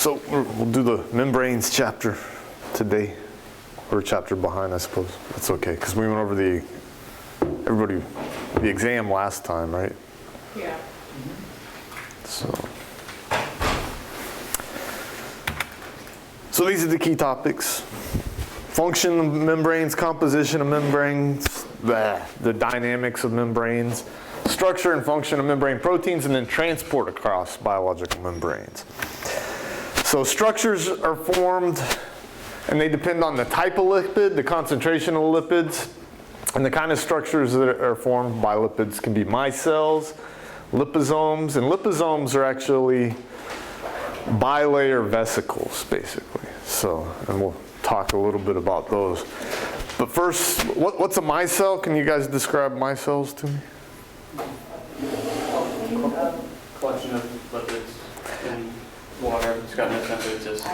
So we'll do the membranes chapter today, or a chapter behind, I suppose. That's okay, because we went over the exam last time, right? Yeah. So these are the key topics. Function of membranes, composition of membranes, the dynamics of membranes, structure and function of membrane proteins, and then transport across biological membranes. So structures are formed, and they depend on the type of lipid, the concentration of lipids, and the kind of structures that are formed by lipids can be micelles, liposomes, and liposomes are actually bilayer vesicles, basically. So, and we'll talk a little bit about those. But first, what's a micelle? Can you guys describe micelles to me? Collection of lipids in water. It's got no sense. It's just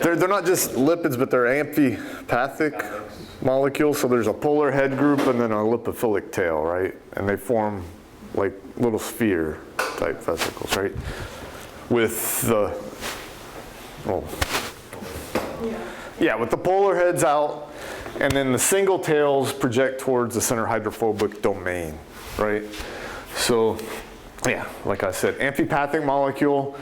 They're not just lipids, but they're amphipathic molecules. So there's a polar head group and then a lipophilic tail, right? And they form like little sphere type vesicles, right? With the, with the polar heads out, and then the single tails project towards the center hydrophobic domain, right? So, yeah, like I said, amphipathic molecule.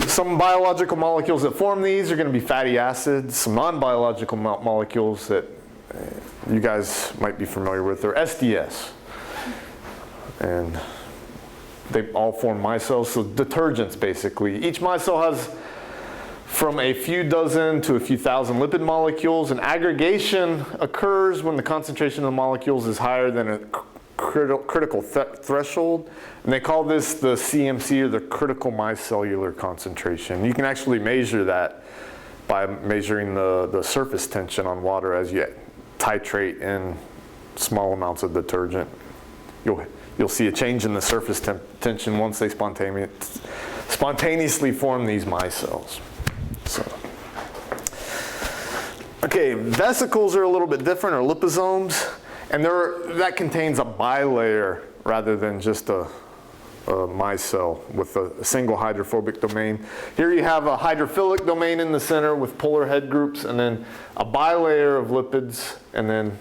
Some biological molecules that form these are going to be fatty acids. Some non-biological molecules that you guys might be familiar with are SDS. And they all form micelles, so detergents basically. Each micelle has from a few dozen to a few thousand lipid molecules, and aggregation occurs when the concentration of the molecules is higher than a critical threshold, and they call this the CMC, or the critical micellular concentration. You can actually measure that by measuring the surface tension on water as you titrate in small amounts of detergent. You'll see a change in the surface tension once they spontaneously form these micelles. So, okay, vesicles are a little bit different, or liposomes, and that contains a bilayer rather than just a micelle with a single hydrophobic domain. Here you have a hydrophilic domain in the center with polar head groups, and then a bilayer of lipids, and then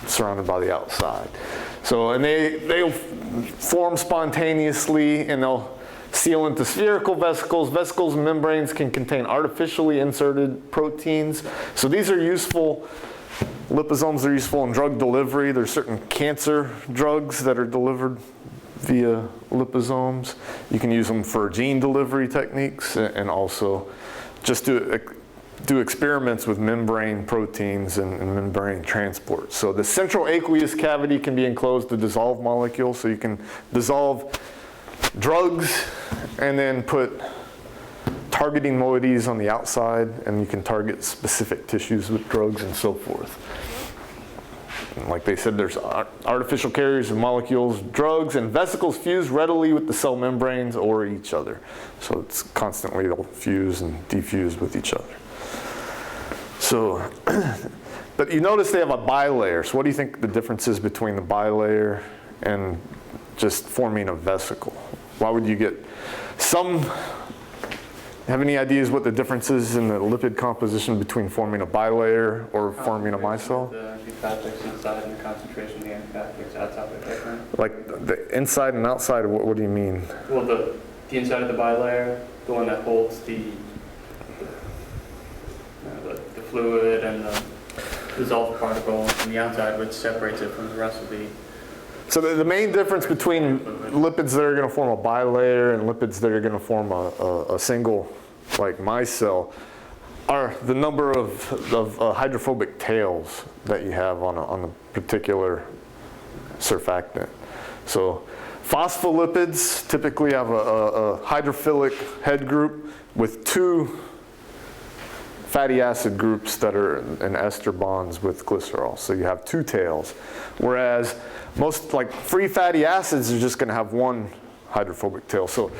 surrounded by the outside. So, and they'll form spontaneously, and they'll seal into spherical vesicles. Vesicles and membranes can contain artificially inserted proteins. So these are useful. Liposomes are useful in drug delivery. There's certain cancer drugs that are delivered via liposomes. You can use them for gene delivery techniques, and also just do experiments with membrane proteins and membrane transport. So the central aqueous cavity can be enclosed to dissolve molecules, so you can dissolve drugs and then put targeting moieties on the outside, and you can target specific tissues with drugs and so forth. And like they said, there's artificial carriers of molecules, drugs, and vesicles fuse readily with the cell membranes or each other. So it's constantly they'll fuse and defuse with each other. So, but you notice they have a bilayer. So what do you think the difference is between the bilayer and just forming a vesicle? Why would you get have any ideas what the difference is in the lipid composition between forming a bilayer or forming a micelle? The amphipathics inside and the concentration of the amphipathics outside are different. Like the inside and outside, what do you mean? Well, the inside of the bilayer, the one that holds the fluid and the dissolved particle, and the outside which separates it from the rest of the. So the main difference between lipids that are going to form a bilayer and lipids that are going to form a single, like micelle, are the number of hydrophobic tails that you have on a particular surfactant. So phospholipids typically have a hydrophilic head group with two fatty acid groups that are in ester bonds with glycerol. So you have two tails. Whereas most like free fatty acids are just going to have one hydrophobic tail. So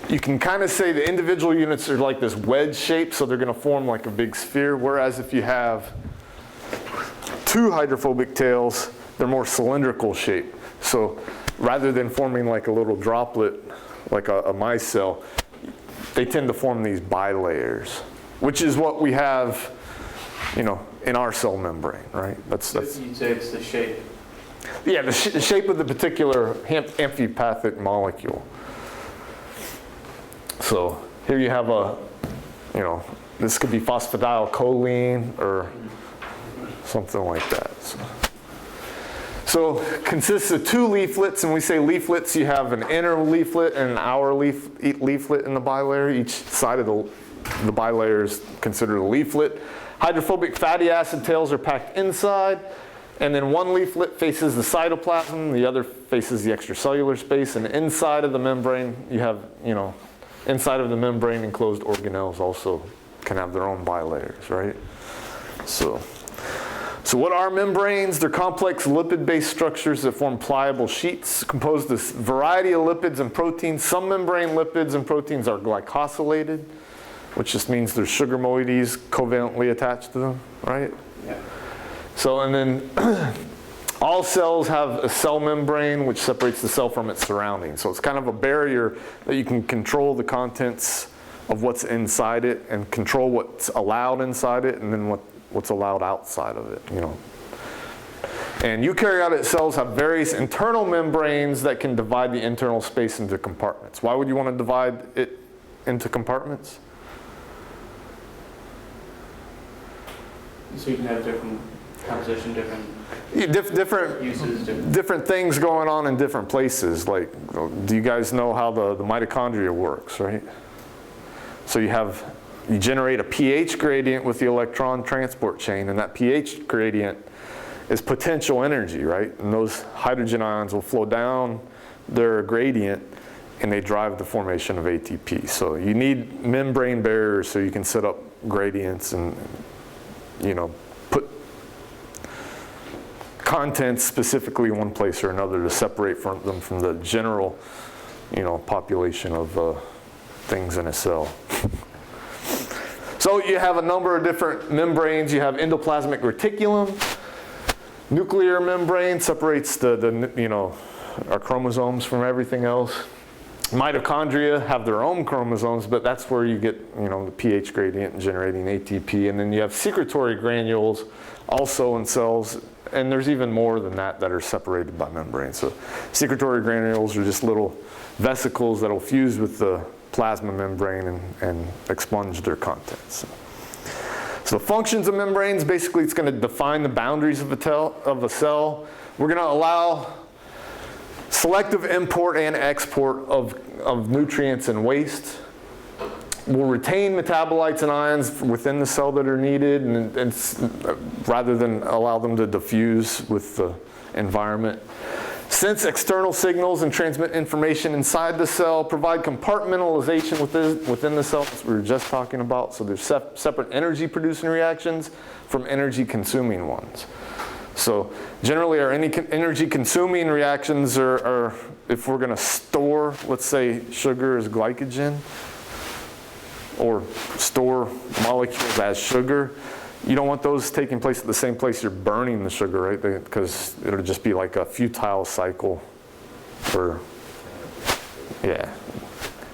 you can kind of say the individual units are like this wedge shape, so they're going to form like a big sphere. Whereas if you have two hydrophobic tails, they're more cylindrical shape. So rather than forming like a little droplet, like a micelle, they tend to form these bilayers, which is what we have, you know, in our cell membrane, right? That's You'd say it's the shape. yeah, the shape of the particular amphipathic molecule. So here you have a, you know, this could be phosphatidylcholine or something like that. So consists of 2 leaflets, and we say leaflets, you have an inner leaflet and an outer leaflet in the bilayer. Each side of the bilayer is considered a leaflet. Hydrophobic fatty acid tails are packed inside, and then one leaflet faces the cytoplasm, the other faces the extracellular space, and inside of the membrane you have, you know, inside of the membrane enclosed organelles also can have their own bilayers, right? So what are membranes? They're complex lipid-based structures that form pliable sheets composed of a variety of lipids and proteins. Some membrane lipids and proteins are glycosylated, which just means there's sugar moieties covalently attached to them, right? Yeah. So, and then all cells have a cell membrane which separates the cell from its surroundings. So it's kind of a barrier that you can control the contents of what's inside it and control what's allowed inside it and then what's allowed outside of it, you know. And eukaryotic cells have various internal membranes that can divide the internal space into compartments. Why would you want to divide it into compartments? So you can have different composition, different Different uses, different things going on in different places. Like, do you guys know how the mitochondria works, right? So you generate a pH gradient with the electron transport chain, and that pH gradient is potential energy, right? And those hydrogen ions will flow down their gradient and they drive the formation of ATP. So you need membrane barriers so you can set up gradients and, you know, put contents specifically in one place or another to separate them from the general, you know, population of things in a cell. So you have a number of different membranes. You have endoplasmic reticulum. Nuclear membrane separates the you know, our chromosomes from everything else. Mitochondria have their own chromosomes, but that's where you get, you know, the pH gradient generating ATP. And then you have secretory granules also in cells, and there's even more than that that are separated by membranes. So secretory granules are just little vesicles that will fuse with the plasma membrane and expunge their contents. So the functions of membranes, basically it's going to define the boundaries of a cell. We're going to allow selective import and export of nutrients and waste. We'll retain metabolites and ions within the cell that are needed, and rather than allow them to diffuse with the environment. Sense external signals and transmit information inside the cell, provide compartmentalization within the cell, as we were just talking about. So there's separate energy producing reactions from energy consuming ones. So generally our energy consuming reactions are if we're going to store, let's say, sugar as glycogen, or store molecules as sugar. You don't want those taking place at the same place you're burning the sugar, right? Because it'll just be like a futile cycle for, yeah,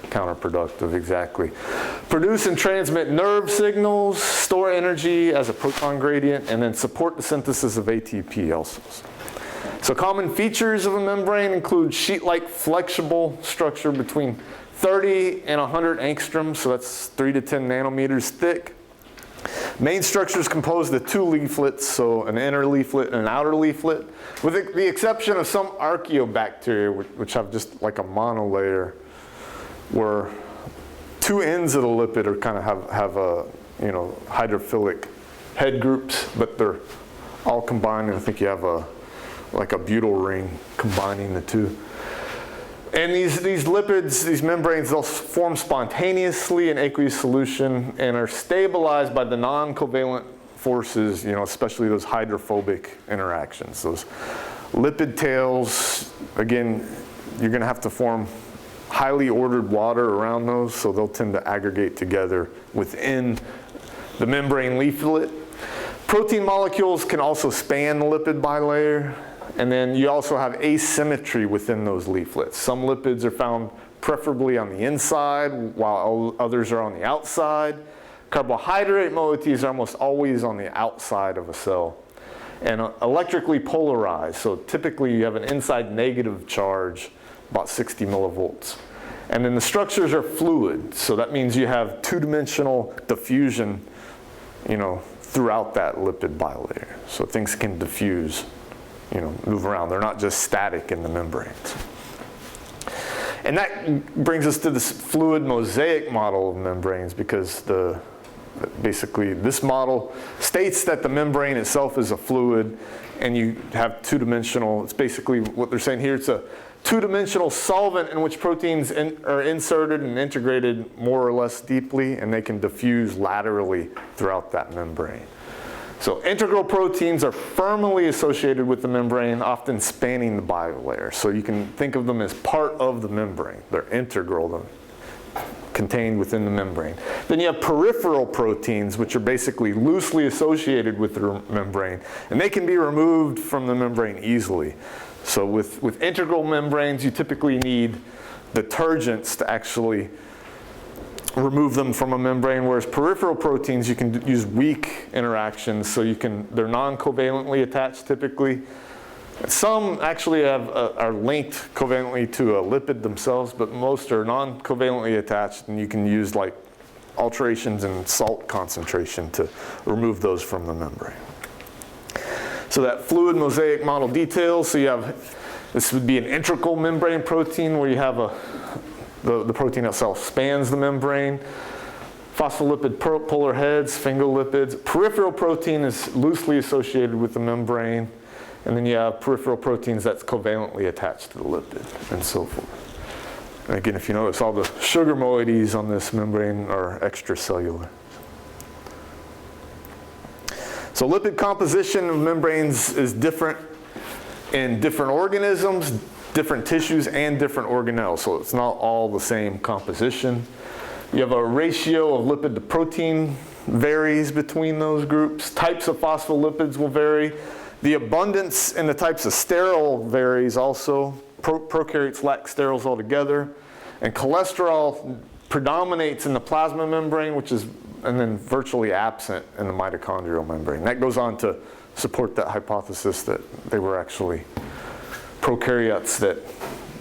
counterproductive, exactly. Produce and transmit nerve signals, store energy as a proton gradient, and then support the synthesis of ATP also. So common features of a membrane include sheet-like flexible structure between 30 and 100 angstroms, so that's 3 to 10 nanometers thick. Main structure is composed of 2 leaflets, so an inner leaflet and an outer leaflet, with the exception of some archaeobacteria, which have just like a monolayer, where 2 ends of the lipid are kind of have a, you know, hydrophilic head groups, but they're all combined, and I think you have like a butyl ring combining the 2. And these lipids, these membranes, they'll form spontaneously in aqueous solution and are stabilized by the non-covalent forces, you know, especially those hydrophobic interactions. Those lipid tails, again, you're going to have to form highly ordered water around those, so they'll tend to aggregate together within the membrane leaflet. Protein molecules can also span the lipid bilayer. And then you also have asymmetry within those leaflets. Some lipids are found preferably on the inside, while others are on the outside. Carbohydrate moieties are almost always on the outside of a cell. And electrically polarized, so typically you have an inside negative charge, about 60 millivolts. And then the structures are fluid, so that means you have two-dimensional diffusion, throughout that lipid bilayer. So things can diffuse, move around. They're not just static in the membranes. And that brings us to this fluid mosaic model of membranes, because basically this model states that the membrane itself is a fluid, and you have two-dimensional, it's basically what they're saying here, it's a two-dimensional solvent in which proteins are inserted and integrated more or less deeply, and they can diffuse laterally throughout that membrane. So integral proteins are firmly associated with the membrane, often spanning the bilayer. So you can think of them as part of the membrane. They're integral, contained within the membrane. Then you have peripheral proteins, which are basically loosely associated with the membrane, and they can be removed from the membrane easily. So with integral membranes, you typically need detergents to actually remove them from a membrane, whereas peripheral proteins, you can use weak interactions, so they're non-covalently attached typically. Some actually are linked covalently to a lipid themselves, but most are non-covalently attached, and you can use like alterations in salt concentration to remove those from the membrane. So that fluid mosaic model details, so this would be an integral membrane protein where you have the protein itself spans the membrane. Phospholipid polar heads, sphingolipids. Peripheral protein is loosely associated with the membrane. And then you have peripheral proteins that's covalently attached to the lipid, and so forth. And again, if you notice, all the sugar moieties on this membrane are extracellular. So lipid composition of membranes is different in different organisms, different tissues, and different organelles. So it's not all the same composition. You have a ratio of lipid to protein varies between those groups. Types of phospholipids will vary. The abundance and the types of sterol varies also. Prokaryotes lack sterols altogether. And cholesterol predominates in the plasma membrane, and then virtually absent in the mitochondrial membrane. That goes on to support that hypothesis that they were actually prokaryotes that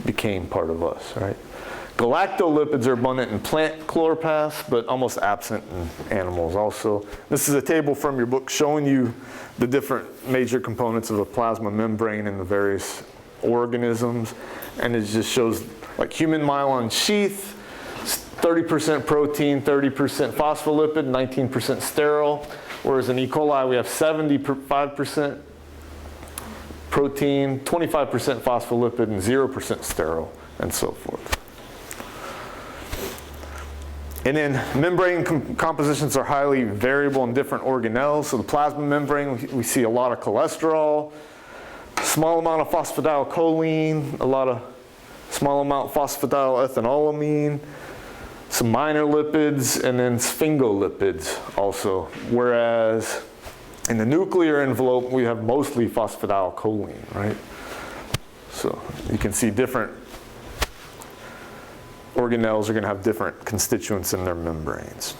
became part of us, right? Galactolipids are abundant in plant chloroplasts, but almost absent in animals also. This is a table from your book showing you the different major components of a plasma membrane in the various organisms. And it just shows like human myelin sheath, 30% protein, 30% phospholipid, 19% sterol. Whereas in E. coli, we have 75% protein, 25% phospholipid, and 0% sterol, and so forth. And then membrane compositions are highly variable in different organelles. So the plasma membrane, we see a lot of cholesterol, small amount of phosphatidylcholine, small amount phosphatidylethanolamine, some minor lipids, and then sphingolipids also. Whereas in the nuclear envelope, we have mostly phosphatidylcholine, right? So you can see different organelles are going to have different constituents in their membranes.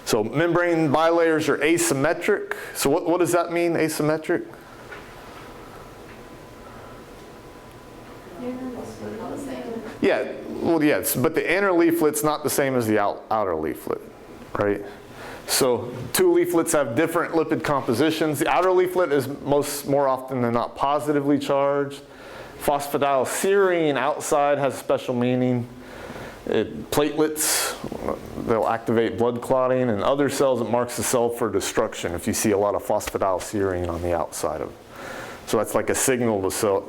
So membrane bilayers are asymmetric. So what does that mean, asymmetric? Yeah, well, yes, but the inner leaflet's not the same as the outer leaflet, right? So two leaflets have different lipid compositions. The outer leaflet is more often than not positively charged. Phosphatidylserine outside has special meaning. Platelets, they'll activate blood clotting, and other cells, it marks the cell for destruction if you see a lot of phosphatidylserine on the outside of it. So that's like a signal to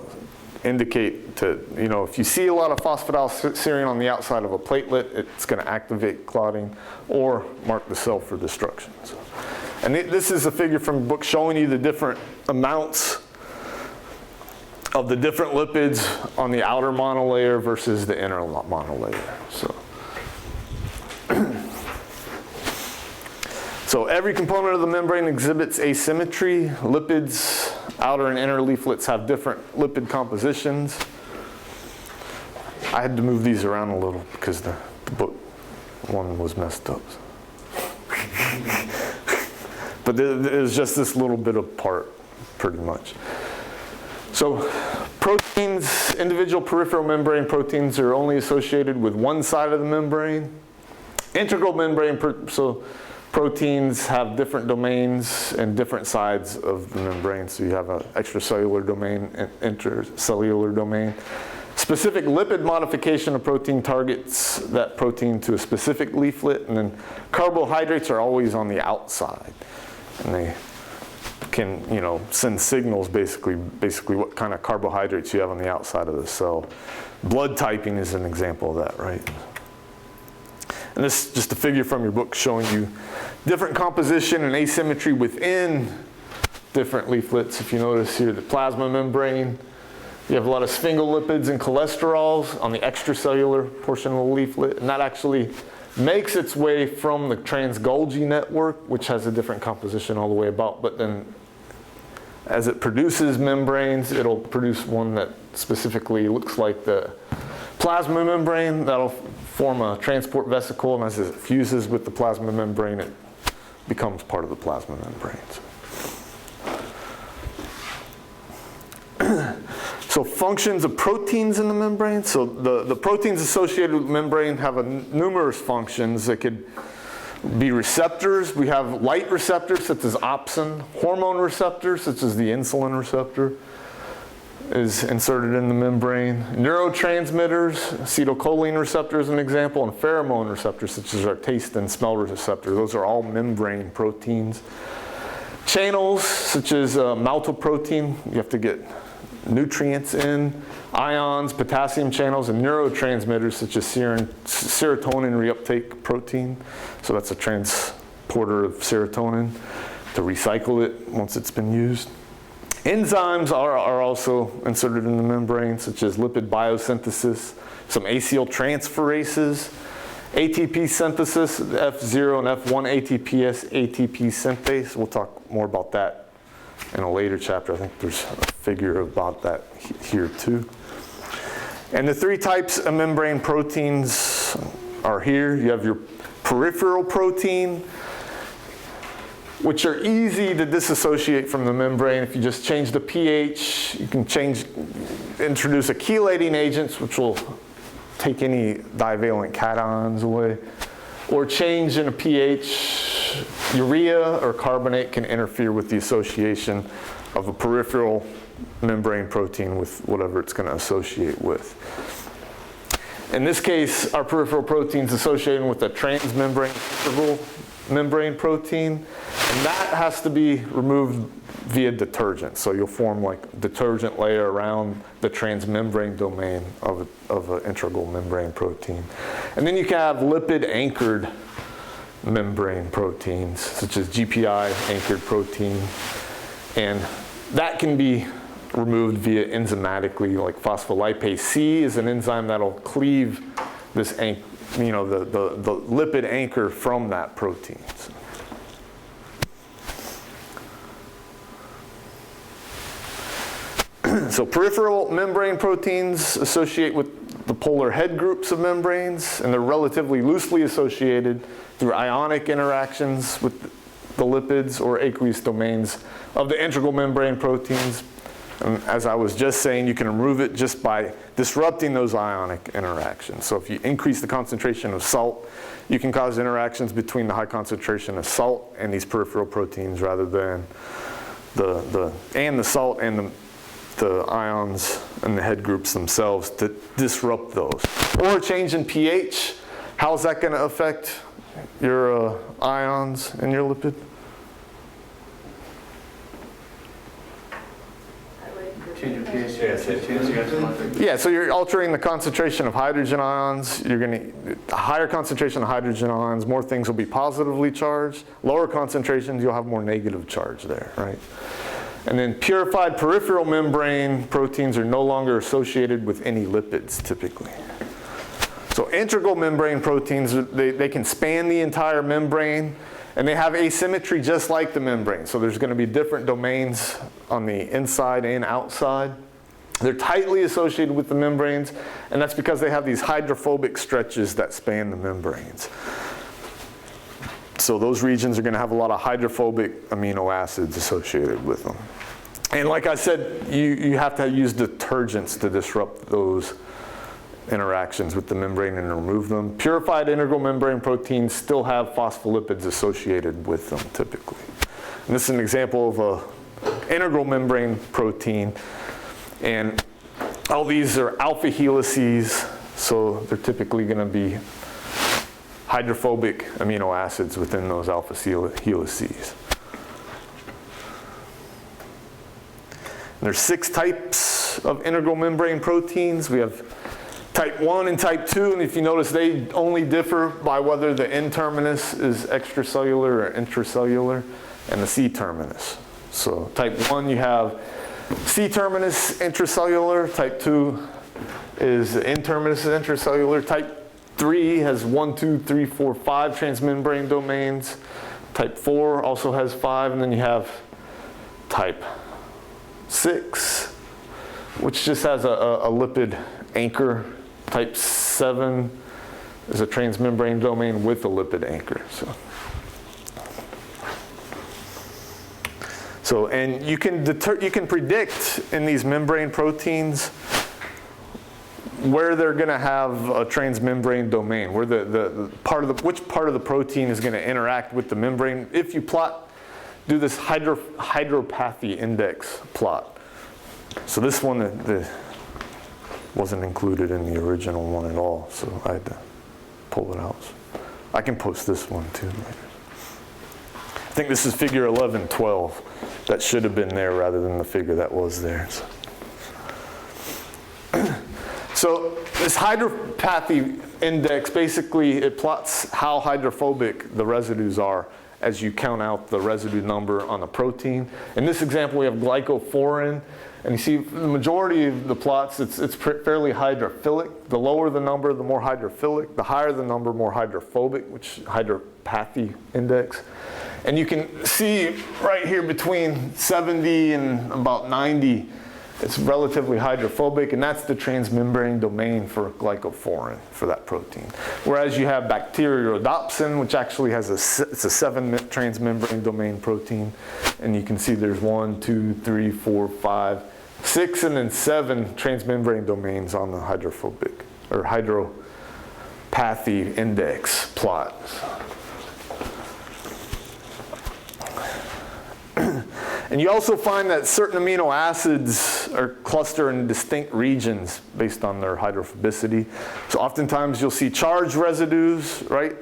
indicate to, if you see a lot of phosphatidylserine on the outside of a platelet, it's going to activate clotting or mark the cell for destruction. So, and this is a figure from a book showing you the different amounts of the different lipids on the outer monolayer versus the inner monolayer. So every component of the membrane exhibits asymmetry. Lipids, outer and inner leaflets have different lipid compositions. I had to move these around a little because the book one was messed up. But there's just this little bit of part, pretty much. So proteins, individual peripheral membrane proteins are only associated with one side of the membrane. Integral membrane, so proteins have different domains and different sides of the membrane. So you have an extracellular domain and intercellular domain. Specific lipid modification of protein targets that protein to a specific leaflet, and then carbohydrates are always on the outside. And they can, send signals basically what kind of carbohydrates you have on the outside of the cell. Blood typing is an example of that, right? And this is just a figure from your book showing you different composition and asymmetry within different leaflets. If you notice here, the plasma membrane, you have a lot of sphingolipids and cholesterols on the extracellular portion of the leaflet, and that actually makes its way from the trans-Golgi network, which has a different composition all the way about, but then as it produces membranes, it'll produce one that specifically looks like the plasma membrane. That'll form a transport vesicle, and as it fuses with the plasma membrane, it becomes part of the plasma membranes. So functions of proteins in the membrane. So the proteins associated with the membrane have numerous functions. They could be receptors. We have light receptors such as opsin, hormone receptors such as the insulin receptor is inserted in the membrane. Neurotransmitters, acetylcholine receptor is an example, and pheromone receptors such as our taste and smell receptors. Those are all membrane proteins. Channels such as maltoprotein, you have to get nutrients in, ions, potassium channels, and neurotransmitters such as serotonin reuptake protein. So that's a transporter of serotonin to recycle it once it's been used. Enzymes are also inserted in the membrane, such as lipid biosynthesis, some acyl transferases, ATP synthesis, F0 and F1 ATPase ATP synthase. We'll talk more about that in a later chapter. I think there's a figure about that here too. And the three types of membrane proteins are here. You have your peripheral protein, which are easy to disassociate from the membrane. If you just change the pH, you can introduce a chelating agent, which will take any divalent cations away. Or change in a pH, urea or carbonate can interfere with the association of a peripheral membrane protein with whatever it's going to associate with. In this case, our peripheral protein is associated with a transmembrane integral membrane protein, and that has to be removed via detergent. So you'll form like a detergent layer around the transmembrane domain of an integral membrane protein. And then you can have lipid anchored membrane proteins, such as GPI anchored protein, and that can be removed via enzymatically, like phospholipase C is an enzyme that'll cleave this the lipid anchor from that protein. So peripheral membrane proteins associate with the polar head groups of membranes, and they're relatively loosely associated through ionic interactions with the lipids or aqueous domains of the integral membrane proteins. And as I was just saying, you can remove it just by disrupting those ionic interactions. So if you increase the concentration of salt, you can cause interactions between the high concentration of salt and these peripheral proteins rather than the salt and the ions and the head groups themselves to disrupt those. Or a change in pH, how's that going to affect your ions and your lipid? Yeah, so you're altering the concentration of hydrogen ions. You're going to a higher concentration of hydrogen ions, more things will be positively charged. Lower concentrations, you'll have more negative charge there, right? And then purified peripheral membrane proteins are no longer associated with any lipids typically. So integral membrane proteins, they can span the entire membrane, and they have asymmetry just like the membrane. So there's going to be different domains on the inside and outside. They're tightly associated with the membranes, and that's because they have these hydrophobic stretches that span the membranes. So those regions are going to have a lot of hydrophobic amino acids associated with them. And like I said, you have to use detergents to disrupt those interactions with the membrane and remove them. Purified integral membrane proteins still have phospholipids associated with them typically. And this is an example of an integral membrane protein. And all these are alpha helices, so they're typically going to be hydrophobic amino acids within those alpha helices. There's 6 types of integral membrane proteins. We have type 1 and type 2, and if you notice, they only differ by whether the N-terminus is extracellular or intracellular, and the C-terminus. So type 1, you have C-terminus intracellular. Type 2 is N-terminus intracellular. Type 3 has 1, 2, 3, 4, 5 transmembrane domains. Type 4 also has 5, and then you have type 6, which just has a lipid anchor. Type 7 is a transmembrane domain with a lipid anchor. So and you can predict in these membrane proteins where they're going to have a transmembrane domain, where which part of the protein is going to interact with the membrane. If you do this hydropathy index plot. So this one wasn't included in the original one at all, so I had to pull it out. I can post this one too later. I think this is figure 1112. That should have been there rather than the figure that was there. So this hydropathy index, basically it plots how hydrophobic the residues are as you count out the residue number on the protein. In this example, we have glycophorin. And you see the majority of the plots, it's fairly hydrophilic. The lower the number, the more hydrophilic. The higher the number, more hydrophobic, which hydropathy index. And you can see right here between 70 and about 90, it's relatively hydrophobic, and that's the transmembrane domain for glycophorin, for that protein. Whereas you have Bacteriodopsin, which actually has it's a 7 transmembrane domain protein. And you can see there's 1, 2, 3, 4, 5, 6, and then 7 transmembrane domains on the hydrophobic or hydropathy index plot. And you also find that certain amino acids are clustered in distinct regions based on their hydrophobicity. So oftentimes you'll see charged residues, right?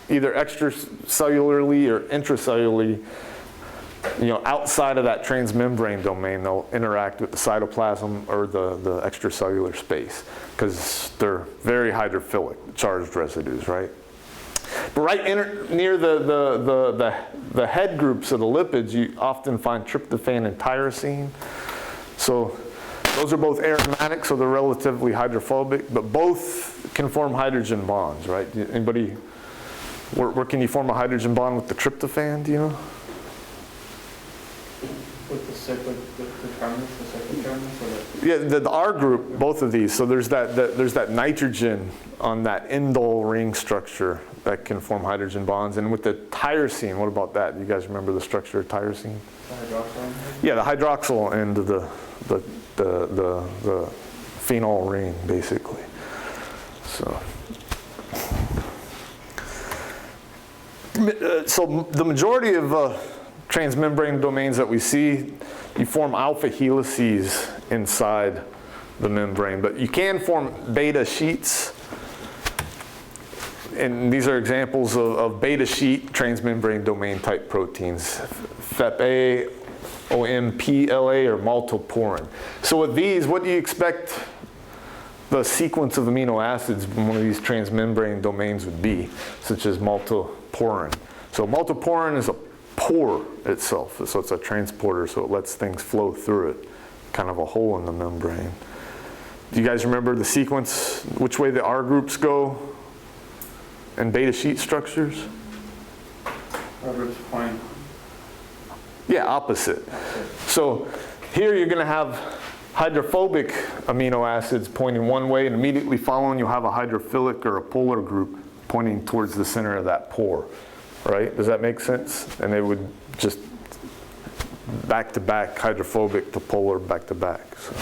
Either extracellularly or intracellularly. Outside of that transmembrane domain, they'll interact with the cytoplasm or the extracellular space because they're very hydrophilic, charged residues, right? But right near the head groups of the lipids, you often find tryptophan and tyrosine. So those are both aromatic, so they're relatively hydrophobic, but both can form hydrogen bonds, right? Anybody, where can you form a hydrogen bond with the tryptophan, do you know? With the terminus, the second terminus? Yeah, the R group, both of these. So there's that nitrogen on that indole ring structure that can form hydrogen bonds. And with the tyrosine, what about that? You guys remember the structure of tyrosine? The hydroxyl? Yeah, the hydroxyl end of the phenol ring, basically. So the majority of transmembrane domains that we see, you form alpha helices inside the membrane, but you can form beta sheets. And these are examples of beta sheet transmembrane domain type proteins, FEP-A, OMPLA, or Multiporin. So with these, what do you expect the sequence of amino acids in one of these transmembrane domains would be, such as Multiporin? So Multiporin is a pore itself, so it's a transporter, so it lets things flow through it, kind of a hole in the membrane. Do you guys remember the sequence, which way the R groups go in beta sheet structures? R groups point. Yeah, opposite. So here you're going to have hydrophobic amino acids pointing one way, and immediately following you'll have a hydrophilic or a polar group pointing towards the center of that pore, right? Does that make sense? And they would just back to back, hydrophobic to polar, back to back. So.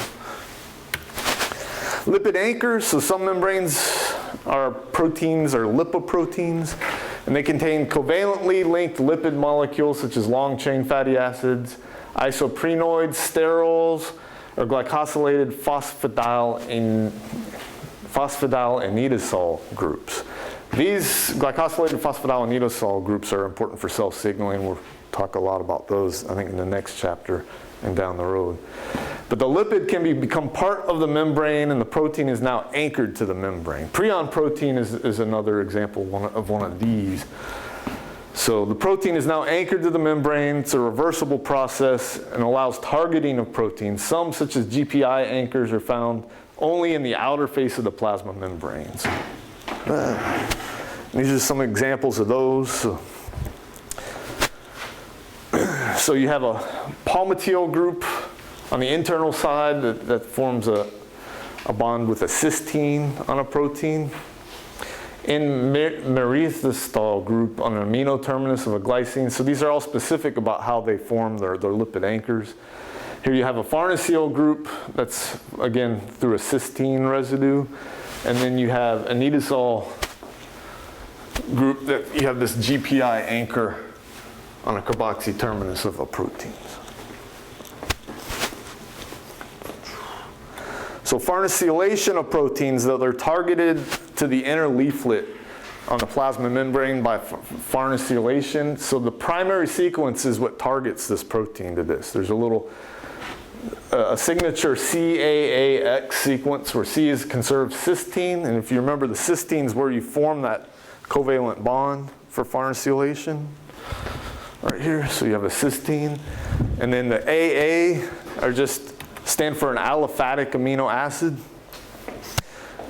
Lipid anchors, so some membranes are proteins or lipoproteins, and they contain covalently linked lipid molecules such as long-chain fatty acids, isoprenoids, sterols, or glycosylated phosphatidylonidosol groups. These glycosylated phosphatidylonidosol groups are important for cell signaling. We'll talk a lot about those, I think, in the next chapter and down the road. But the lipid can become part of the membrane, and the protein is now anchored to the membrane. Prion protein is another example of one of these. So the protein is now anchored to the membrane. It's a reversible process and allows targeting of proteins. Some, such as GPI anchors, are found only in the outer face of the plasma membranes. These are some examples of those. So you have a palmitoyl group on the internal side that forms a bond with a cysteine on a protein. In merithistol group on an amino terminus of a glycine. So these are all specific about how they form their lipid anchors. Here you have a farnesyl group that's, again, through a cysteine residue. And then you have an anidosol group that you have this GPI anchor on a carboxy terminus of a protein. So farnesylation of proteins, though, they're targeted to the inner leaflet on the plasma membrane by farnesylation. So the primary sequence is what targets this protein to this. There's a little a signature CAAX sequence where C is conserved cysteine, and if you remember, the cysteine is where you form that covalent bond for farnesylation. Right here, so you have a cysteine, and then the AA are just stand for an aliphatic amino acid,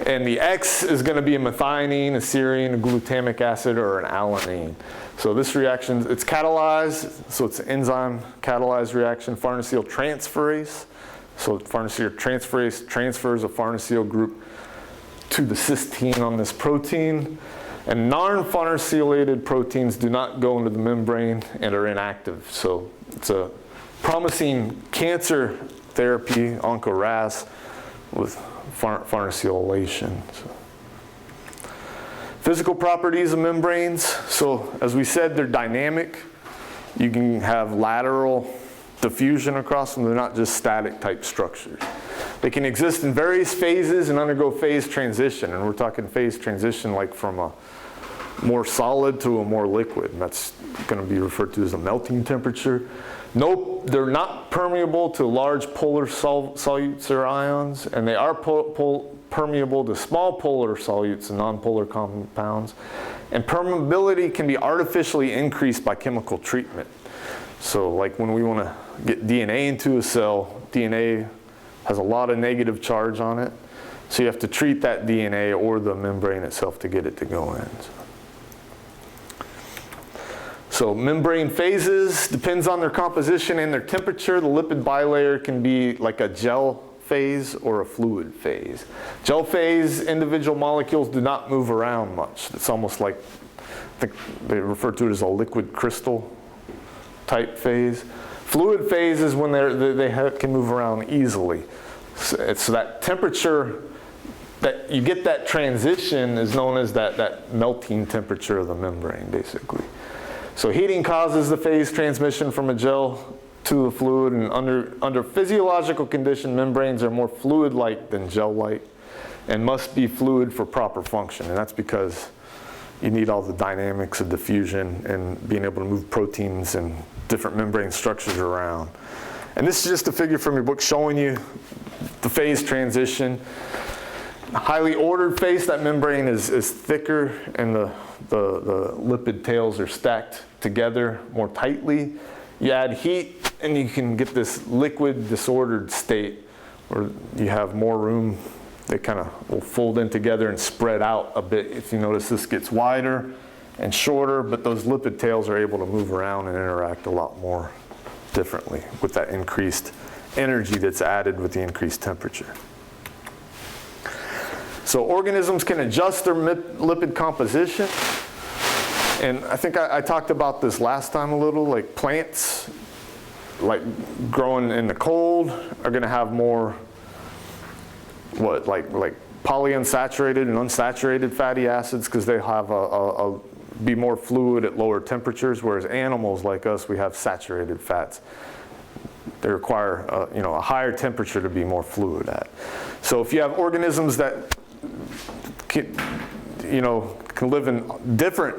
and the X is going to be a methionine, a serine, a glutamic acid, or an alanine. So this reaction, it's catalyzed, so it's an enzyme catalyzed reaction, farnesyl transferase. So farnesyl transferase transfers a farnesyl group to the cysteine on this protein. And non-farnesylated proteins do not go into the membrane and are inactive. So it's a promising cancer therapy, onco-RAS, with farnesylation. So. Physical properties of membranes. So as we said, they're dynamic. You can have lateral diffusion across them. They're not just static type structures. They can exist in various phases and undergo phase transition. And we're talking phase transition like from a more solid to a more liquid. And that's going to be referred to as a melting temperature. No, they're not permeable to large polar solutes or ions, and they are permeable to small polar solutes and nonpolar compounds. And permeability can be artificially increased by chemical treatment. So like when we want to get DNA into a cell, DNA has a lot of negative charge on it. So you have to treat that DNA or the membrane itself to get it to go in. So membrane phases depends on their composition and their temperature. The lipid bilayer can be like a gel phase or a fluid phase. Gel phase, individual molecules do not move around much. It's almost like, I think they refer to it as a liquid crystal type phase. Fluid phase is when they can move around easily. So that temperature that you get, that transition, is known as that melting temperature of the membrane, basically. So heating causes the phase transmission from a gel to a fluid, and under physiological condition, membranes are more fluid-like than gel-like and must be fluid for proper function. And that's because you need all the dynamics of diffusion and being able to move proteins and different membrane structures around. And this is just a figure from your book showing you the phase transition. Highly ordered phase, that membrane is thicker, and the lipid tails are stacked together more tightly. You add heat and you can get this liquid disordered state where you have more room. They kind of will fold in together and spread out a bit. If you notice, this gets wider and shorter, but those lipid tails are able to move around and interact a lot more differently with that increased energy that's added with the increased temperature. So organisms can adjust their lipid composition. And I think I talked about this last time a little, like plants, like growing in the cold, are going to have more, like polyunsaturated and unsaturated fatty acids because they have be more fluid at lower temperatures, whereas animals like us, we have saturated fats. They require a higher temperature to be more fluid at. So if you have organisms that can live in different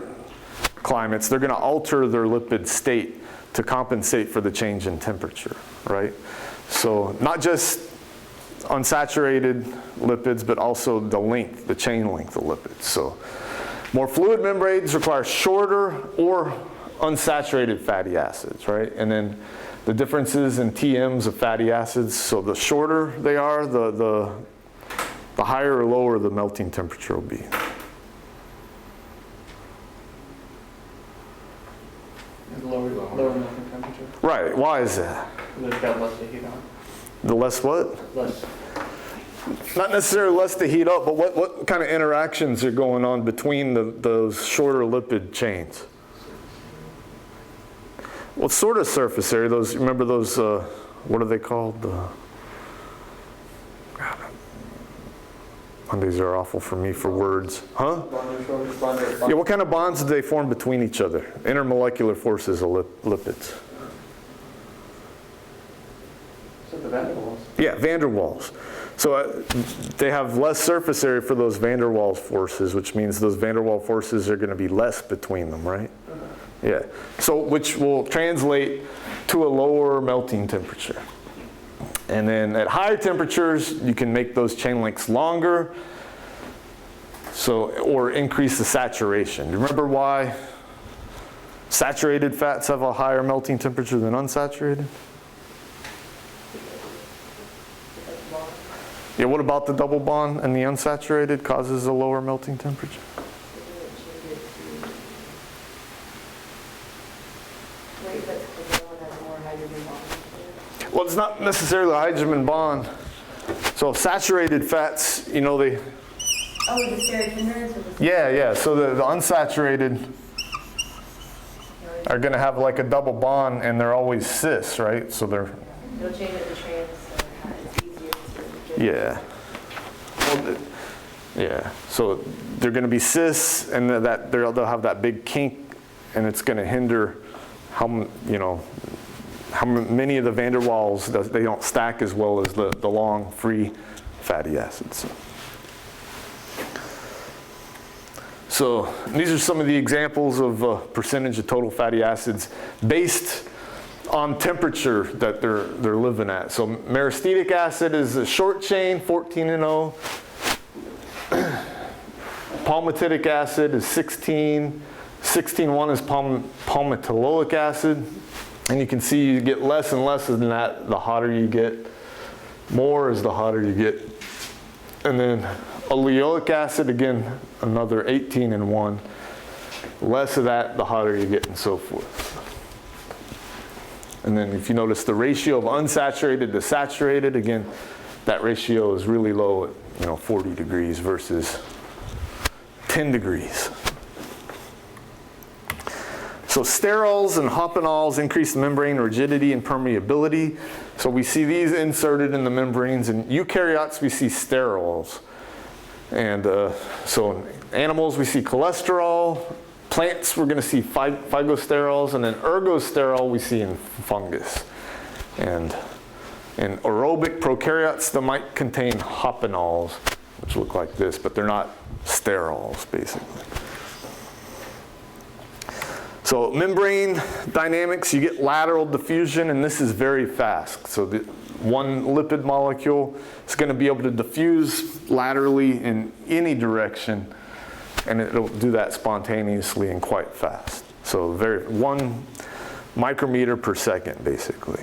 climates, they're going to alter their lipid state to compensate for the change in temperature, right? So not just unsaturated lipids, but also the length, the chain length of lipids. So more fluid membranes require shorter or unsaturated fatty acids, right? And then the differences in TMs of fatty acids, so the shorter they are, the higher or lower the melting temperature will be. Lower melting temperature. Right, why is that? They've got less to heat on. The less what? Less. Not necessarily less to heat up, but what kind of interactions are going on between those shorter lipid chains? Well, sort of surface area. Those, remember those, what are they called? Mondays are awful for me for words. Huh? Yeah, what kind of bonds do they form between each other? Intermolecular forces of lipids. So the van der Waals. Yeah, van der Waals. So they have less surface area for those van der Waals forces, which means those van der Waals forces are going to be less between them, right? Yeah. So which will translate to a lower melting temperature. And then at higher temperatures, you can make those chain lengths longer, or increase the saturation. Remember why saturated fats have a higher melting temperature than unsaturated? Yeah, what about the double bond and the unsaturated causes a lower melting temperature? Well, it's not necessarily a hydrogen bond. So saturated fats, they... Oh, the steric hindrance? Yeah. So the unsaturated are going to have like a double bond, and they're always cis, right? So they're... They'll change it to trans, so it's easier to... Yeah. Well, yeah. So they're going to be cis, and they'll have that big kink, and it's going to hinder how many of the van der Waals, they don't stack as well as the long, free fatty acids. So these are some of the examples of percentage of total fatty acids based on temperature that they're living at. So myristic acid is a short chain, 14-0. Palmitidic acid is 16. 16-1 is palmitoleic acid. And you can see you get less and less than that the hotter you get. More is the hotter you get. And then oleoic acid, again, another 18-1. Less of that, the hotter you get, and so forth. And then if you notice the ratio of unsaturated to saturated, again, that ratio is really low at 40 degrees versus 10 degrees. So sterols and hopanols increase the membrane rigidity and permeability. So we see these inserted in the membranes. In eukaryotes, we see sterols. And so in animals, we see cholesterol. Plants, we're going to see phygosterols. And then ergosterol, we see in fungus. And in aerobic prokaryotes, they might contain hopanols, which look like this, but they're not sterols, basically. So membrane dynamics, you get lateral diffusion, and this is very fast. So one lipid molecule is going to be able to diffuse laterally in any direction, and it'll do that spontaneously and quite fast. So 1 micrometer per second, basically.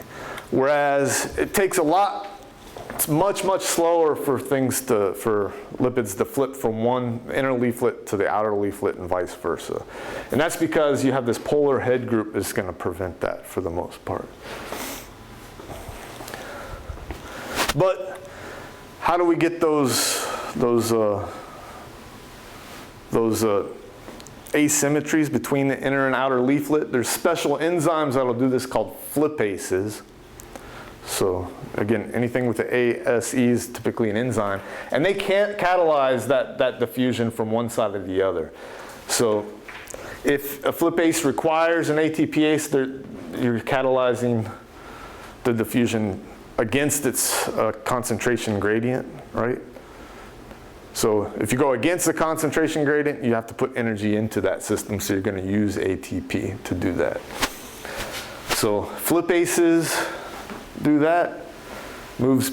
Whereas it takes a lot. It's much, much slower for lipids to flip from one inner leaflet to the outer leaflet and vice versa. And that's because you have this polar head group that's going to prevent that for the most part. But how do we get those asymmetries between the inner and outer leaflet? There's special enzymes that'll do this called flipases. So again, anything with the ASE is typically an enzyme. And they can't catalyze that diffusion from one side to the other. So if a flipase requires an ATPase, you're catalyzing the diffusion against its concentration gradient, right? So if you go against the concentration gradient, you have to put energy into that system, so you're going to use ATP to do that. So flipases do that, moves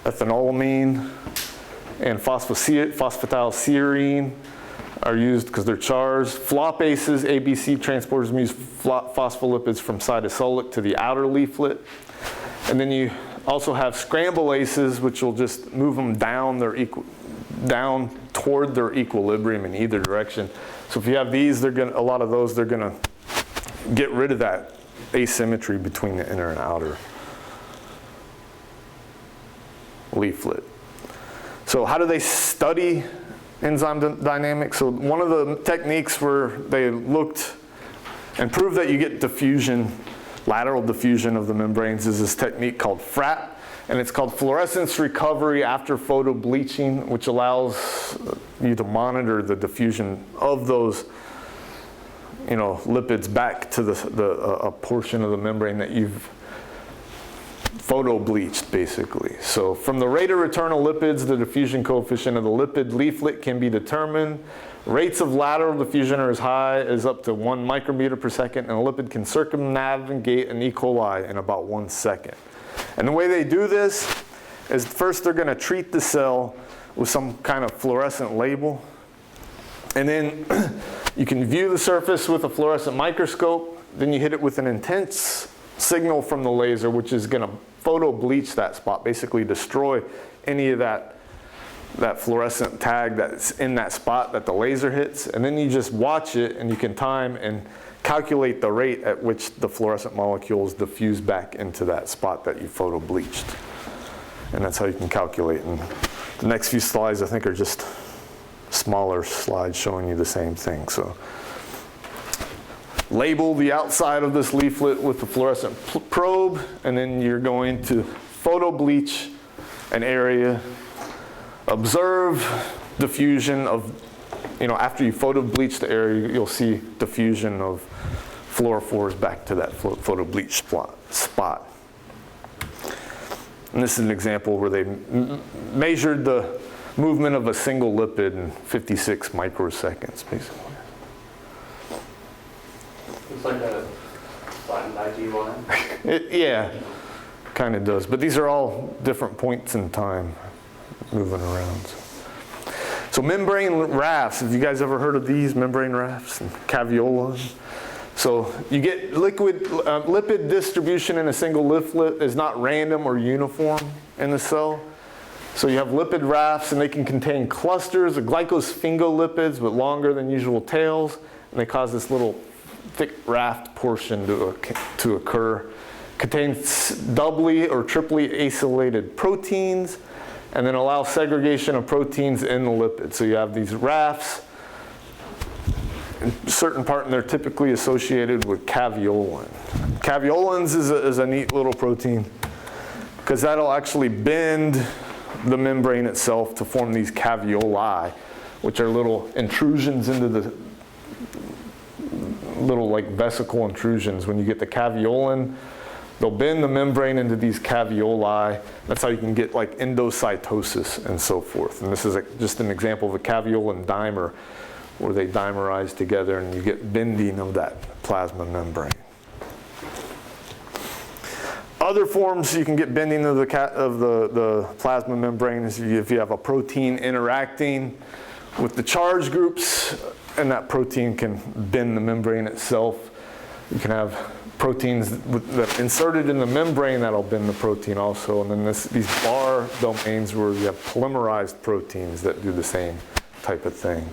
ethanolamine and phosphatidylserine are used because they're chars. Flopases, ABC transporters, move phospholipids from cytosolic to the outer leaflet. And then you also have scramblases, which will just move them down toward their equilibrium in either direction. So if you have these, a lot of those, they're going to get rid of that asymmetry between the inner and outer leaflet. So how do they study enzyme dynamics? So one of the techniques where they looked and proved that you get diffusion, lateral diffusion of the membranes, is this technique called FRAP. And it's called fluorescence recovery after photobleaching, which allows you to monitor the diffusion of those, lipids back to a portion of the membrane that you've photobleached, basically. So from the rate of return of lipids, the diffusion coefficient of the lipid leaflet can be determined. Rates of lateral diffusion are as high as up to 1 micrometer per second, and a lipid can circumnavigate an E. coli in about 1 second. And the way they do this is first they're going to treat the cell with some kind of fluorescent label. And then you can view the surface with a fluorescent microscope. Then you hit it with an intense signal from the laser, which is going to photo bleach that spot, basically destroy any of that fluorescent tag that's in that spot that the laser hits. And then you just watch it, and you can time and calculate the rate at which the fluorescent molecules diffuse back into that spot that you photo bleached. And that's how you can calculate. And the next few slides, I think, are just smaller slides showing you the same thing. So label the outside of this leaflet with the fluorescent probe, and then you're going to photo bleach an area, observe diffusion of, after you photo bleach the area, you'll see diffusion of fluorophores back to that photo bleach spot. And this is an example where they measured the movement of a single lipid in 56 microseconds, basically. It's like a flattened IG line. Yeah, kind of does. But these are all different points in time moving around. So membrane rafts, have you guys ever heard of these, membrane rafts and caviolas? So you get lipid distribution in a single leaflet is not random or uniform in the cell. So you have lipid rafts, and they can contain clusters of glycosphingolipids with longer than usual tails, and they cause this little thick raft portion to occur. Contains doubly or triply acylated proteins, and then allow segregation of proteins in the lipid. So you have these rafts. In a certain part, and they're typically associated with caveolin. Caveolins is a neat little protein because that'll actually bend the membrane itself to form these caveoli, which are little intrusions into the little like vesicle intrusions. When you get the caveolin, they'll bend the membrane into these caveoli. That's how you can get like endocytosis and so forth. And this is just an example of a caveolin dimer, where they dimerize together and you get bending of that plasma membrane. Other forms you can get bending of the plasma membrane is if you have a protein interacting with the charge groups, and that protein can bend the membrane itself. You can have proteins that inserted in the membrane that'll bend the protein also. And then these bar domains where you have polymerized proteins that do the same type of thing.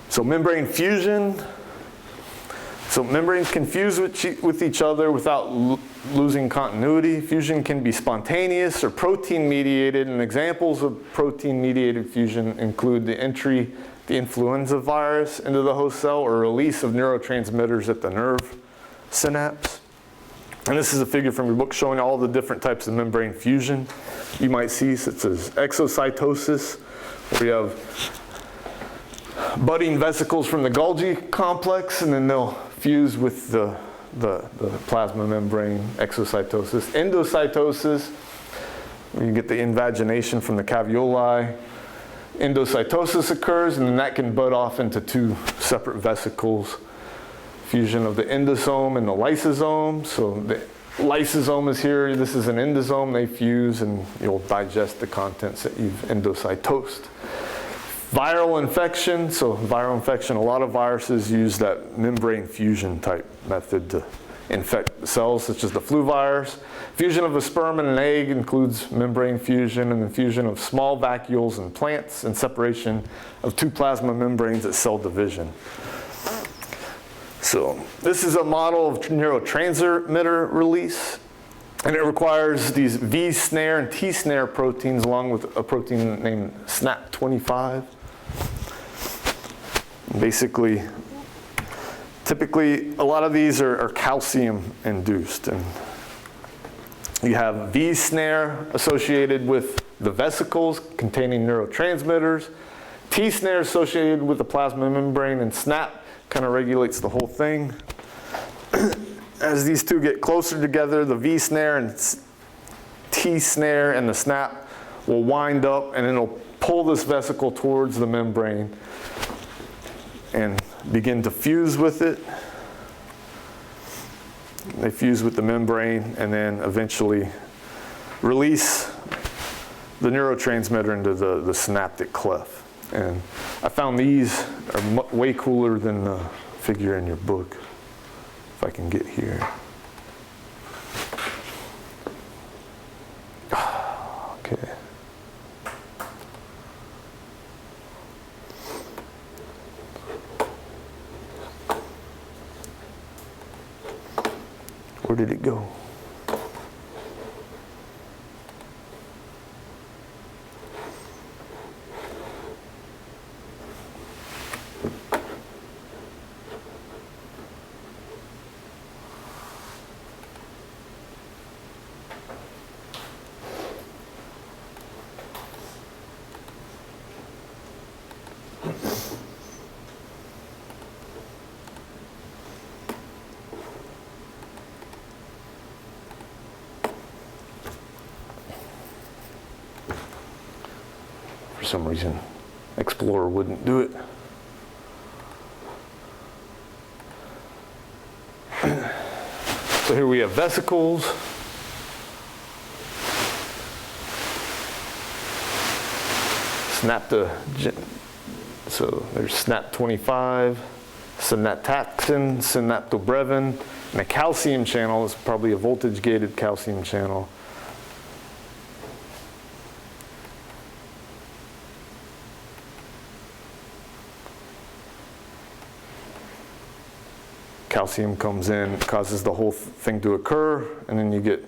So membrane fusion. So membranes can fuse with each other without losing continuity. Fusion can be spontaneous or protein-mediated, and examples of protein-mediated fusion include the entry of the influenza virus into the host cell or release of neurotransmitters at the nerve synapse. And this is a figure from your book showing all the different types of membrane fusion you might see, such as exocytosis, where you have budding vesicles from the Golgi complex, and then they'll fuse with the plasma membrane. Exocytosis. Endocytosis, where you get the invagination from the caveoli. Endocytosis occurs, and then that can bud off into two separate vesicles. Fusion of the endosome and the lysosome. So the lysosome is here, this is an endosome, they fuse, and you'll digest the contents that you've endocytosed. Viral infection, so viral infection, a lot of viruses use that membrane fusion type method to infect cells, such as the flu virus. Fusion of a sperm and an egg includes membrane fusion, and the fusion of small vacuoles in plants, and separation of two plasma membranes at cell division. So this is a model of neurotransmitter release, and it requires these V snare and T snare proteins along with a protein named SNAP25. Basically, typically a lot of these are calcium induced, and you have V snare associated with the vesicles containing neurotransmitters, T snare associated with the plasma membrane, and SNAP kind of regulates the whole thing. As these two get closer together, the V snare and T snare and the SNAP will wind up, and it'll pull this vesicle towards the membrane and begin to fuse with it. They fuse with the membrane and then eventually release the neurotransmitter into the synaptic cleft. And I found these are way cooler than the figure in your book, if I can get here. Okay. Where did it go? For some reason, Explorer wouldn't do it. So here we have vesicles. So there's SNAP25, synaptaxin, synaptobrevin, and a calcium channel is probably a voltage-gated calcium channel. Calcium comes in, causes the whole thing to occur, and then you get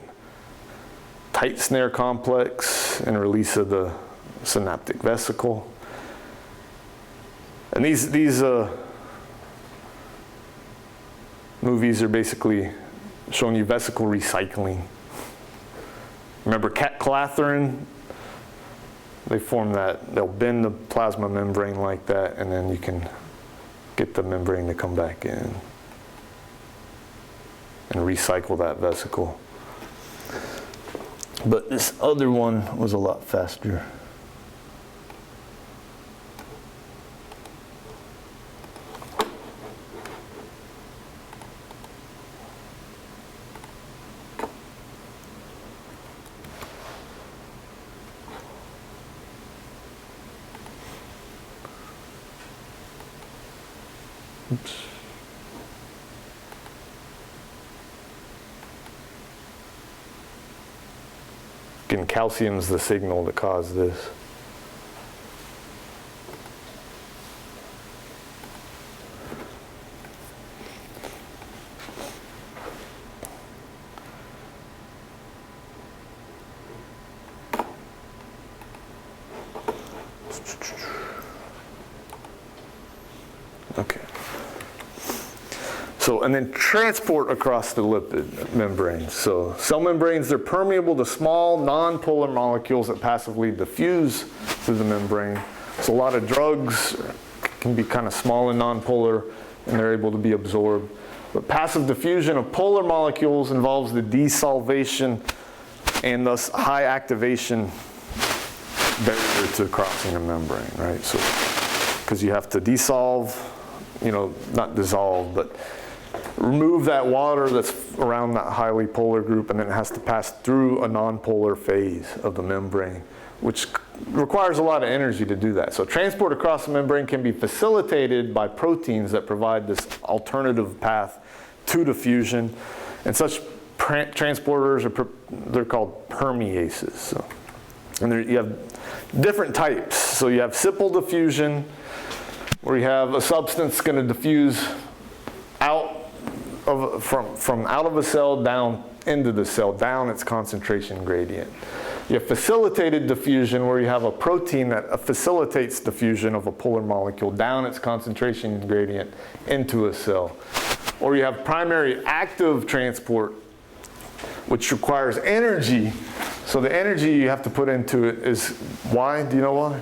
tight snare complex and release of the synaptic vesicle. And these movies are basically showing you vesicle recycling. Remember catclathyrin? They form that, they'll bend the plasma membrane like that, and then you can get the membrane to come back in and recycle that vesicle. But this other one was a lot faster. Oops. Again, calcium's the signal that caused this. Okay. So, and then transport across the lipid membrane. So cell membranes, they're permeable to small non-polar molecules that passively diffuse through the membrane. So a lot of drugs can be kind of small and non-polar, and they're able to be absorbed. But passive diffusion of polar molecules involves the desolvation and thus high activation barrier to crossing a membrane, right? So, because you have to desolve, not dissolve, but remove that water that's around that highly polar group, and then it has to pass through a non-polar phase of the membrane, which requires a lot of energy to do that. So transport across the membrane can be facilitated by proteins that provide this alternative path to diffusion, and such transporters they're called permeases. So, and you have different types. So you have simple diffusion, where you have a substance going to diffuse from out of a cell down into the cell, down its concentration gradient. You have facilitated diffusion, where you have a protein that facilitates diffusion of a polar molecule down its concentration gradient into a cell. Or you have primary active transport, which requires energy. So the energy you have to put into it is why? Do you know why?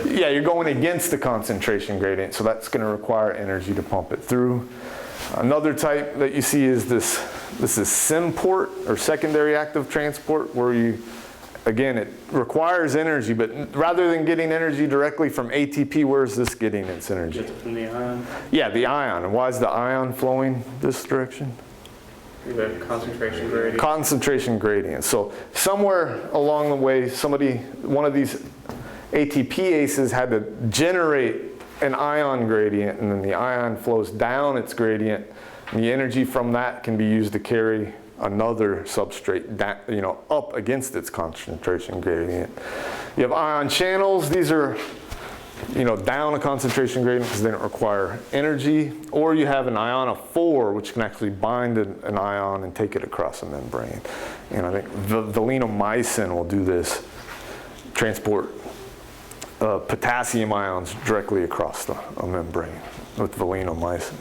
Yeah, you're going against the concentration gradient, so that's going to require energy to pump it through. Another type that you see is this is Symport, or secondary active transport, where it requires energy, but rather than getting energy directly from ATP, where's this getting its energy? Get it from the ion. Yeah, the ion. And why is the ion flowing this direction? The concentration gradient. Concentration gradient. So somewhere along the way, one of these ATPases had to generate an ion gradient, and then the ion flows down its gradient, and the energy from that can be used to carry another substrate up against its concentration gradient. You have ion channels. These are down a concentration gradient because they don't require energy. Or you have an ionophore, which can actually bind an ion and take it across a membrane. And I think valinomycin will do this, transport potassium ions directly across a membrane with valinomycin.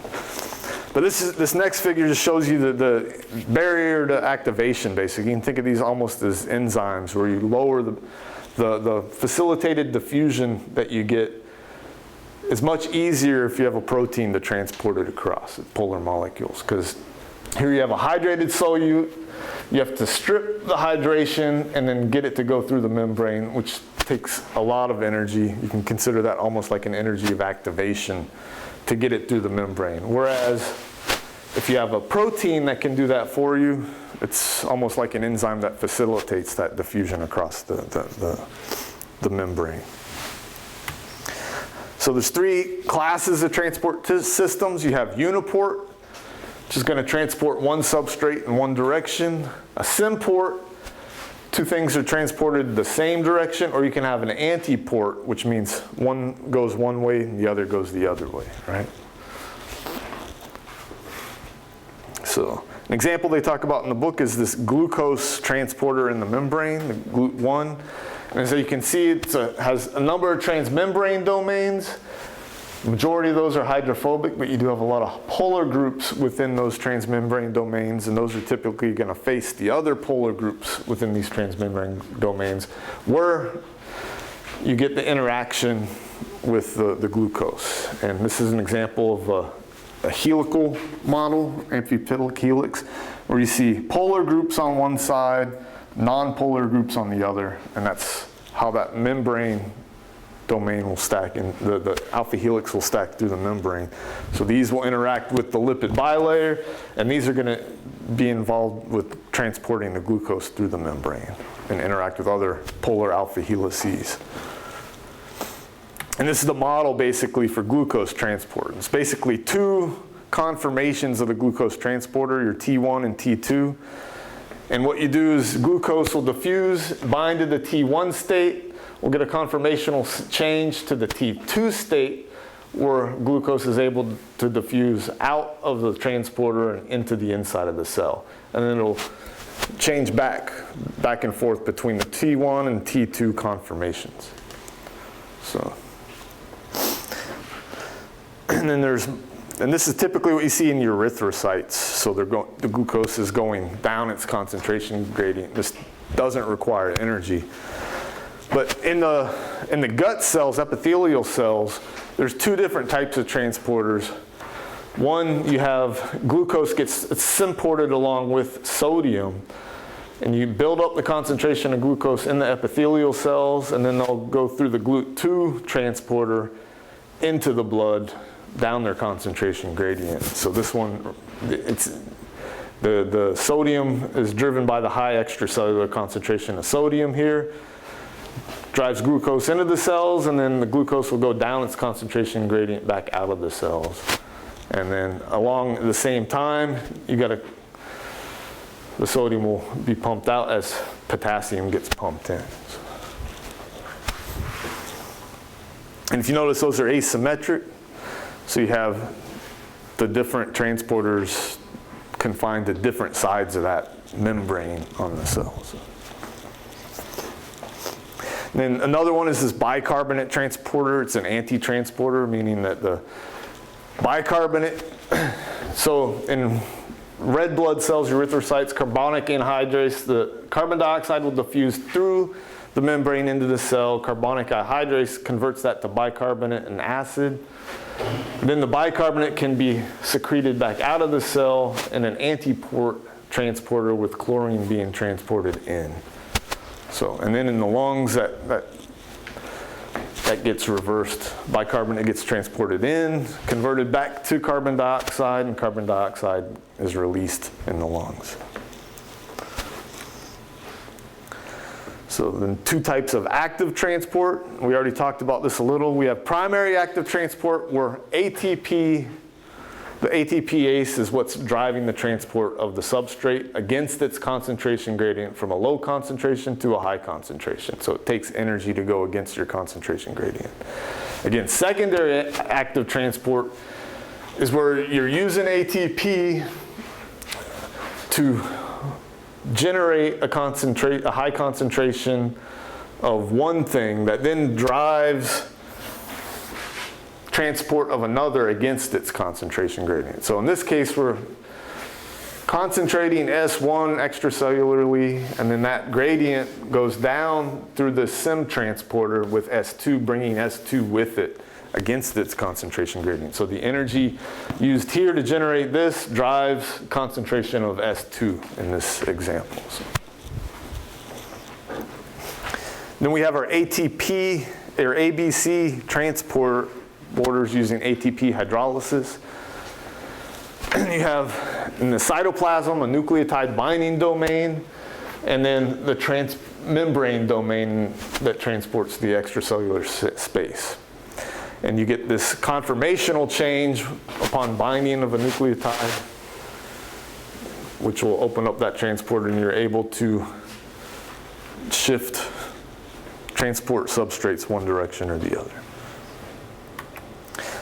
But this next figure just shows you the barrier to activation, basically. You can think of these almost as enzymes, where you lower the facilitated diffusion that you get is much easier if you have a protein to transport it across polar molecules. Because here you have a hydrated solute, you have to strip the hydration and then get it to go through the membrane, which takes a lot of energy. You can consider that almost like an energy of activation to get it through the membrane. Whereas if you have a protein that can do that for you, it's almost like an enzyme that facilitates that diffusion across the membrane. So there's three classes of transport systems. You have uniport, which is going to transport one substrate in one direction. A symport, two things are transported the same direction. Or you can have an antiport, which means one goes one way and the other goes the other way, right? So an example they talk about in the book is this glucose transporter in the membrane, the GLUT1. And so you can see it has a number of transmembrane domains. The majority of those are hydrophobic, but you do have a lot of polar groups within those transmembrane domains, and those are typically going to face the other polar groups within these transmembrane domains, where you get the interaction with the glucose. And this is an example of a helical model, amphipedal helix, where you see polar groups on one side, non-polar groups on the other, and that's how that membrane domain will stack, and the alpha helix will stack through the membrane. So these will interact with the lipid bilayer, and these are going to be involved with transporting the glucose through the membrane and interact with other polar alpha helices. And this is the model basically for glucose transport. It's basically two conformations of the glucose transporter, your T1 and T2. And what you do is glucose will diffuse, bind to the T1 state. We'll get a conformational change to the T2 state, where glucose is able to diffuse out of the transporter and into the inside of the cell. And then it'll change back and forth between the T1 and T2 conformations. So, and then and this is typically what you see in erythrocytes. So the glucose is going down its concentration gradient. This doesn't require energy. But in the gut cells, epithelial cells, there's two different types of transporters. One, you have glucose it's symported along with sodium, and you build up the concentration of glucose in the epithelial cells, and then they'll go through the GLUT2 transporter into the blood down their concentration gradient. So this one, the sodium is driven by the high extracellular concentration of sodium here, drives glucose into the cells, and then the glucose will go down its concentration gradient back out of the cells. And then along the same time, the sodium will be pumped out as potassium gets pumped in. And if you notice, those are asymmetric. So you have the different transporters confined to different sides of that membrane on the cells. And then another one is this bicarbonate transporter. It's an anti-transporter, meaning that the bicarbonate, so in red blood cells, erythrocytes, carbonic anhydrase, the carbon dioxide will diffuse through the membrane into the cell. Carbonic anhydrase converts that to bicarbonate and acid. Then the bicarbonate can be secreted back out of the cell in an antiport transporter with chlorine being transported in. So, and then in the lungs, that gets reversed. Bicarbonate gets transported in, converted back to carbon dioxide, and carbon dioxide is released in the lungs. So then two types of active transport. We already talked about this a little. We have primary active transport where ATP, the ATPase is what's driving the transport of the substrate against its concentration gradient from a low concentration to a high concentration. So it takes energy to go against your concentration gradient. Again, secondary active transport is where you're using ATP to generate a high concentration of one thing that then drives transport of another against its concentration gradient. So in this case, we're concentrating S1 extracellularly, and then that gradient goes down through the Sym transporter with S2, bringing S2 with it against its concentration gradient. So the energy used here to generate this drives concentration of S2 in this example. So. Then we have our ATP or ABC transporters using ATP hydrolysis. And you have in the cytoplasm a nucleotide binding domain, and then the transmembrane domain that transports the extracellular space. And you get this conformational change upon binding of a nucleotide, which will open up that transporter, and you're able to transport substrates one direction or the other.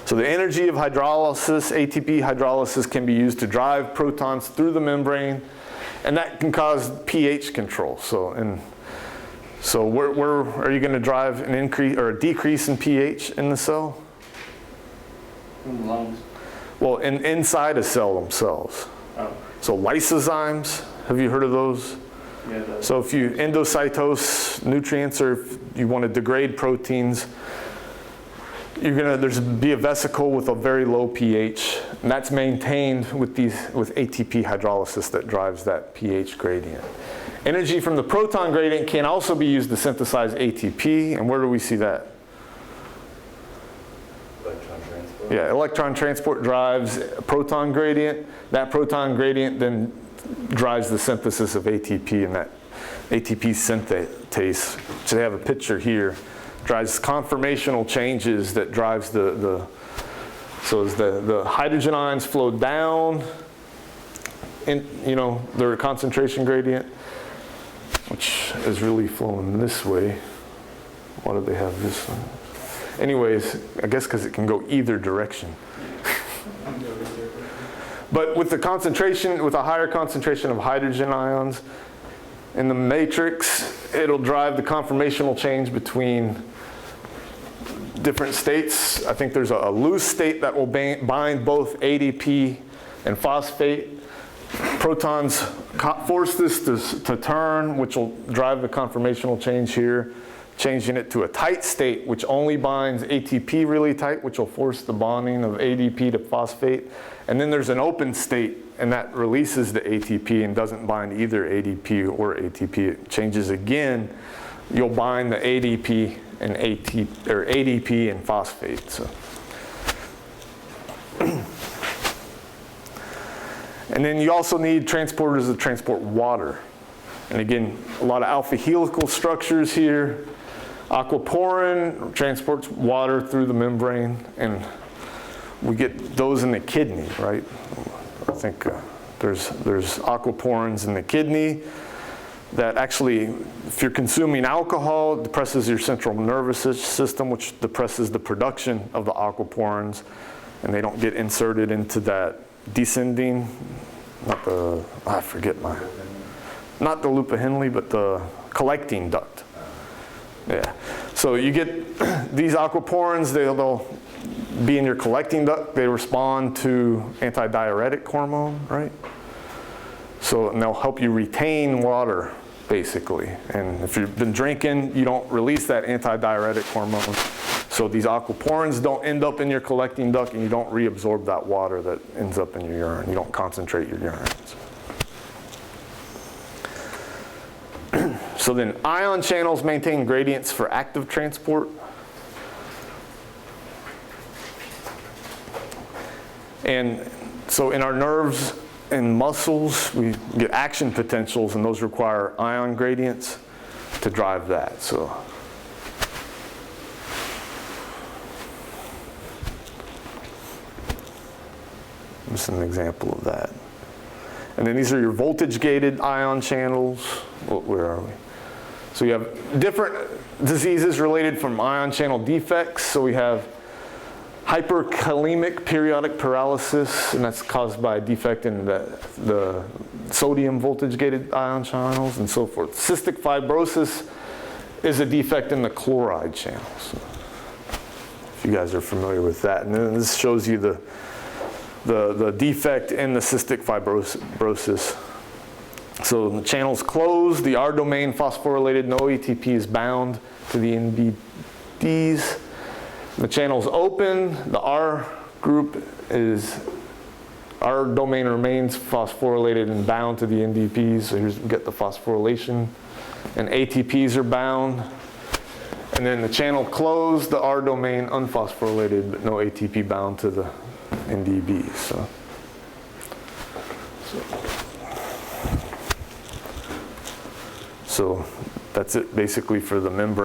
So the energy of hydrolysis, ATP hydrolysis, can be used to drive protons through the membrane, and that can cause pH control. So where are you going to drive an increase or a decrease in pH in the cell? In the lungs. Well, inside a cell themselves. Oh. So lysozymes, have you heard of those? Yeah, So if you endocytose nutrients, or if you want to degrade proteins, there's be a vesicle with a very low pH, and that's maintained with ATP hydrolysis that drives that pH gradient. Energy from the proton gradient can also be used to synthesize ATP, and where do we see that? Electron transport. Yeah, electron transport drives a proton gradient. That proton gradient then drives the synthesis of ATP, and that ATP synthetase, which they have a picture here, drives conformational changes that drives so as the hydrogen ions flow down in, their concentration gradient, which is really flowing this way. Why do they have this one? Anyways, I guess because it can go either direction. But with a higher concentration of hydrogen ions, In the matrix, it'll drive the conformational change between different states. I think there's a loose state that will bind both ADP and phosphate. Protons force this to turn, which will drive the conformational change here, changing it to a tight state, which only binds ATP really tight, which will force the bonding of ADP to phosphate. And then there's an open state, and that releases the ATP and doesn't bind either ADP or ATP. It changes again. You'll bind the ADP and ADP and phosphate. So. And then you also need transporters that transport water. And again, a lot of alpha helical structures here. Aquaporin transports water through the membrane, and we get those in the kidney, right? I think there's aquaporins in the kidney that actually, if you're consuming alcohol, it depresses your central nervous system, which depresses the production of the aquaporins, and they don't get inserted into that descending, not the Lupin-Henle, but the collecting duct. Yeah. So you get these aquaporins, they'll be in your collecting duct. They respond to antidiuretic hormone, right? So, and they'll help you retain water, basically. And if you've been drinking, you don't release that antidiuretic hormone. So these aquaporins don't end up in your collecting duct, and you don't reabsorb that water that ends up in your urine. You don't concentrate your urine. So then ion channels maintain gradients for active transport. And so in our nerves and muscles, we get action potentials, and those require ion gradients to drive that. So this is an example of that. And then these are your voltage-gated ion channels. Where are we? So you have different diseases related from ion channel defects. So we have hyperkalemic periodic paralysis, and that's caused by a defect in the sodium voltage-gated ion channels and so forth. Cystic fibrosis is a defect in the chloride channels, if you guys are familiar with that. And then this shows you the defect in the cystic fibrosis. So the channel's closed, the R domain phosphorylated, no ATP is bound to the NBDs. The channel's open, the R group R domain remains phosphorylated and bound to the NDPs. So here's, we get the phosphorylation, and ATPs are bound. And then the channel closed, the R domain unphosphorylated, but no ATP bound to the NDBs. So that's it basically for the membrane.